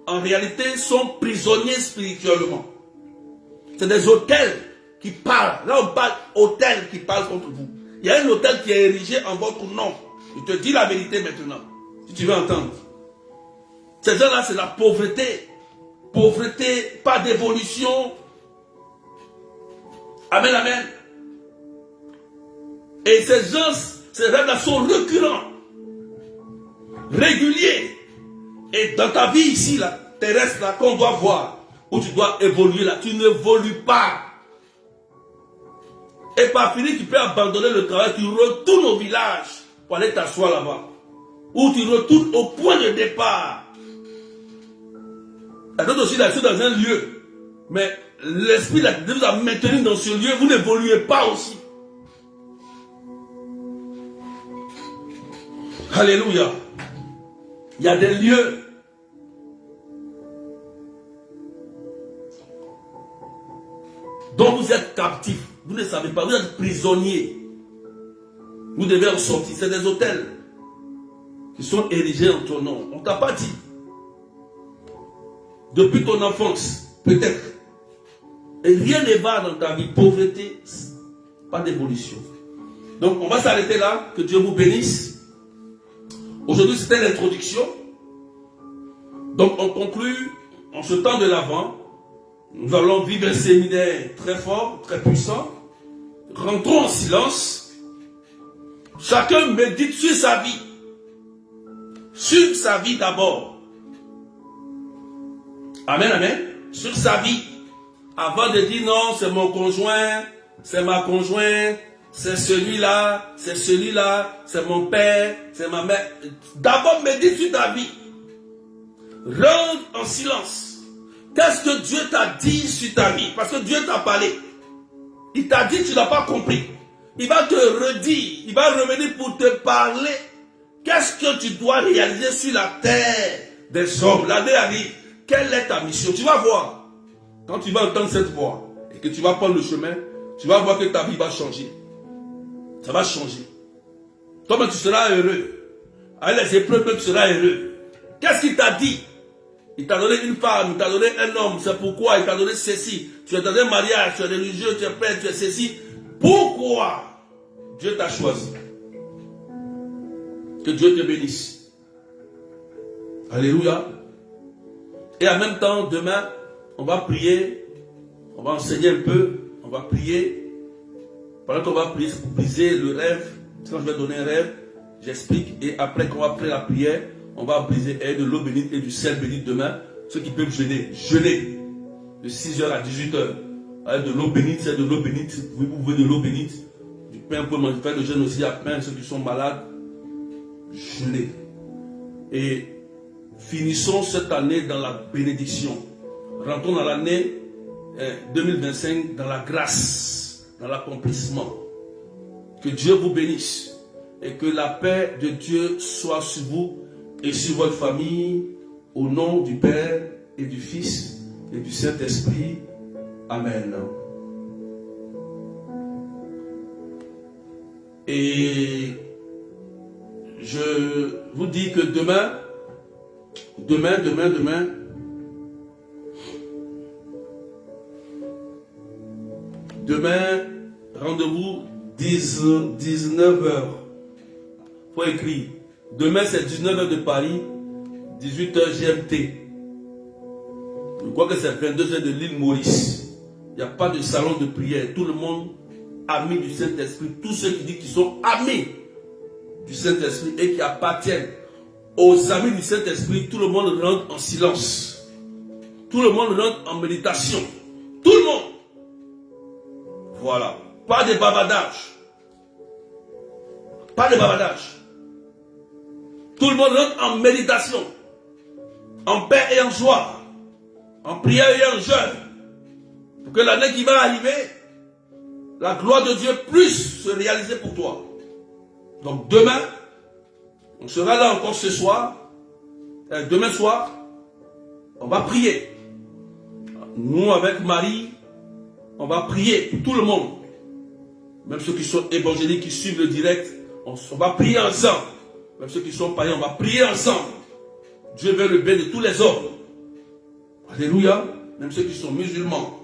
en réalité, sont prisonniers spirituellement. C'est des hôtels qui parlent. Là, on parle hôtel qui parle contre vous. Il y a un hôtel qui est érigé en votre nom. Je te dis la vérité maintenant, si tu veux entendre. Ces gens-là, c'est la pauvreté. Pauvreté, pas d'évolution. Amen, amen. Et ces gens, ces rêves-là sont récurrents, réguliers. Et dans ta vie ici, là, terrestre, là, qu'on doit voir, où tu dois évoluer, là, tu n'évolues pas. Et par fini, tu peux abandonner le travail, tu retournes au village pour aller t'asseoir là-bas. Ou tu retournes au point de départ. Il y a d'autres aussi là, dans un lieu. Mais l'esprit de vous a maintenu dans ce lieu, vous n'évoluez pas aussi. Alléluia. Il y a des lieux. dont vous êtes captifs. Vous ne savez pas, vous êtes prisonniers. Vous devez en sortir. C'est des hôtels qui sont érigés en ton nom. On ne t'a pas dit. Depuis ton enfance, peut-être. Et rien ne va dans ta vie. Pauvreté, pas d'évolution. Donc on va s'arrêter là. Que Dieu vous bénisse. Aujourd'hui c'était l'introduction. Donc on conclut en ce temps de l'Avent. Nous allons vivre un séminaire très fort, très puissant. Rentrons en silence. Chacun médite sur sa vie. Sur sa vie d'abord. Amen, amen. Sur sa vie. Avant de dire non, c'est mon conjoint, c'est ma conjointe, c'est celui-là, c'est mon père, c'est ma mère. D'abord médite sur ta vie. Rentre en silence. Qu'est-ce que Dieu t'a dit sur ta vie? Parce que Dieu t'a parlé. Il t'a dit, tu n'as pas compris. Il va te redire, il va revenir pour te parler. Qu'est-ce que tu dois réaliser sur la terre des hommes? L'année arrive. Quelle est ta mission? Tu vas voir. Quand tu vas entendre cette voix et que tu vas prendre le chemin, tu vas voir que ta vie va changer. Ça va changer. Toi-même, tu seras heureux. Avec les épreuves, tu seras heureux. Qu'est-ce qu'il t'a dit? Il t'a donné une femme, il t'a donné un homme. C'est pourquoi il t'a donné ceci. Tu es dans un mariage, tu es religieux, tu es prêtre, tu es ceci. Pourquoi Dieu t'a choisi? Que Dieu te bénisse. Alléluia. Et en même temps, demain, on va prier. On va enseigner un peu. On va prier. Pendant qu'on va prier, c'est pour briser le rêve. Quand je vais donner un rêve, j'explique. Et après qu'on va prier la prière, on va briser de l'eau bénite et du sel bénit demain. Ceux qui peuvent jeûner, jeûner. De 6h à 18h. Avec de l'eau bénite, c'est de l'eau bénite. Vous pouvez de l'eau bénite. Du pain pour manger. Faire le jeûne aussi à pain. Ceux qui sont malades, jeûner. Et finissons cette année dans la bénédiction. Rentrons dans l'année 2025 dans la grâce, dans l'accomplissement. Que Dieu vous bénisse et que la paix de Dieu soit sur vous et sur votre famille, au nom du Père et du Fils et du Saint-Esprit. Amen. Et je vous dis que demain, rendez-vous 19h. Faut écrire. Demain c'est 19h de Paris, 18h GMT. Je crois que c'est 22h de l'île Maurice. Il n'y a pas de salon de prière. Tout le monde ami du Saint-Esprit, tous ceux qui disent qu'ils sont amis du Saint-Esprit et qui appartiennent aux amis du Saint-Esprit, tout le monde rentre en silence. Tout le monde rentre en méditation. Tout le monde. Voilà. Pas de bavardage. Pas de bavardage. Tout le monde rentre en méditation. En paix et en joie. En prière et en jeûne. Pour que l'année qui va arriver, la gloire de Dieu puisse se réaliser pour toi. Donc demain, on sera là encore ce soir. Demain soir, on va prier. Nous, avec Marie, on va prier pour tout le monde. Même ceux qui sont évangéliques, qui suivent le direct, on va prier ensemble. Même ceux qui sont païens, on va prier ensemble. Dieu veut le bien de tous les hommes. Alléluia. Même ceux qui sont musulmans.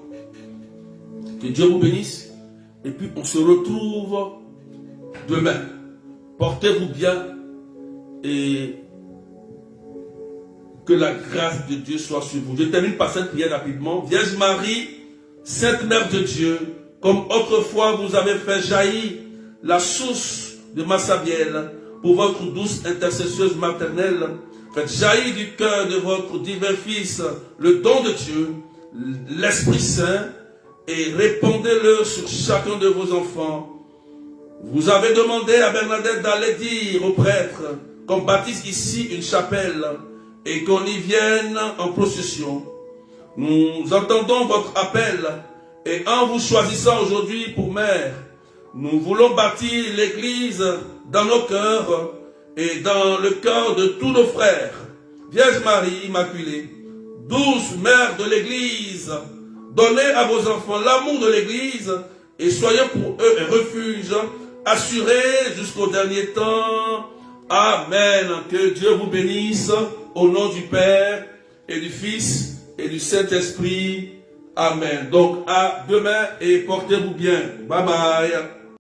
Que Dieu vous bénisse. Et puis on se retrouve demain. Portez-vous bien. Et que la grâce de Dieu soit sur vous. Je termine par cette prière rapidement. Vierge Marie, Sainte Mère de Dieu, comme autrefois vous avez fait jaillir la source de Massabielle pour votre douce intercesseuse maternelle, faites jaillir du cœur de votre divin Fils le don de Dieu, l'Esprit Saint, et répandez-le sur chacun de vos enfants. Vous avez demandé à Bernadette d'aller dire aux prêtres qu'on baptise ici une chapelle et qu'on y vienne en procession. Nous entendons votre appel et en vous choisissant aujourd'hui pour mère, nous voulons bâtir l'Église dans nos cœurs et dans le cœur de tous nos frères. Vierge Marie Immaculée, douce mère de l'Église, donnez à vos enfants l'amour de l'Église et soyez pour eux un refuge assuré jusqu'au dernier temps. Amen. Que Dieu vous bénisse au nom du Père et du Fils et du Saint-Esprit. Amen. Donc à demain et portez-vous bien. Bye bye.